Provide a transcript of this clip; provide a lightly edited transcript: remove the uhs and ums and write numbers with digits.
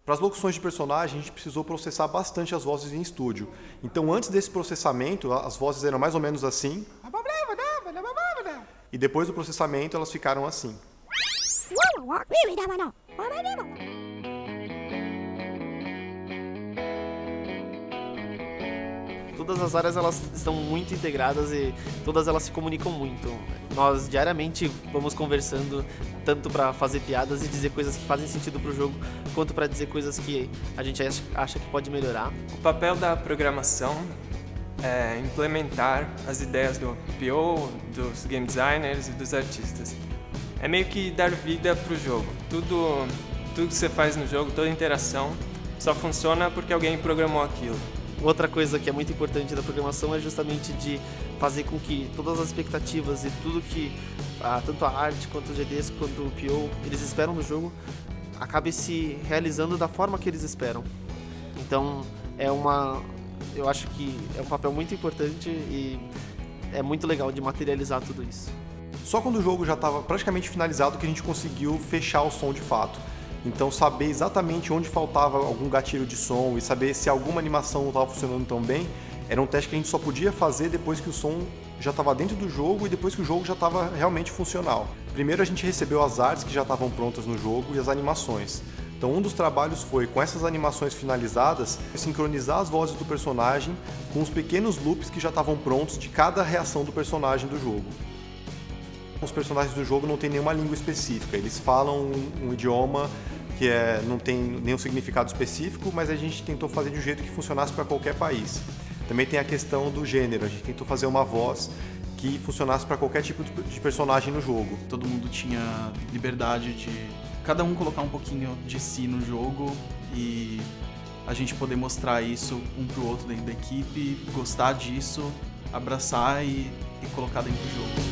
Para as locuções de personagem, a gente precisou processar bastante as vozes em estúdio. Então, antes desse processamento, as vozes eram mais ou menos assim. E depois do processamento, elas ficaram assim. Todas as áreas elas estão muito integradas e todas elas se comunicam muito. Nós diariamente vamos conversando tanto para fazer piadas e dizer coisas que fazem sentido para o jogo, quanto para dizer coisas que a gente acha que pode melhorar. O papel da programação é implementar as ideias do PO, dos game designers e dos artistas. É meio que dar vida para o jogo. Tudo que você faz no jogo, toda interação, só funciona porque alguém programou aquilo. Outra coisa que é muito importante da programação é justamente de fazer com que todas as expectativas e tudo que tanto a arte quanto os GDs quanto o PO eles esperam no jogo acabe se realizando da forma que eles esperam. Então eu acho que é um papel muito importante e é muito legal de materializar tudo isso. Só quando o jogo já estava praticamente finalizado que a gente conseguiu fechar o som de fato. Então, saber exatamente onde faltava algum gatilho de som e saber se alguma animação não estava funcionando tão bem, era um teste que a gente só podia fazer depois que o som já estava dentro do jogo e depois que o jogo já estava realmente funcional. Primeiro a gente recebeu as artes que já estavam prontas no jogo e as animações. Então, um dos trabalhos foi, com essas animações finalizadas, sincronizar as vozes do personagem com os pequenos loops que já estavam prontos de cada reação do personagem do jogo. Os personagens do jogo não têm nenhuma língua específica, eles falam um idioma que não tem nenhum significado específico, mas a gente tentou fazer de um jeito que funcionasse para qualquer país. Também tem a questão do gênero, a gente tentou fazer uma voz que funcionasse para qualquer tipo de personagem no jogo. Todo mundo tinha liberdade de cada um colocar um pouquinho de si no jogo e a gente poder mostrar isso um pro outro dentro da equipe, gostar disso, abraçar e colocar dentro do jogo.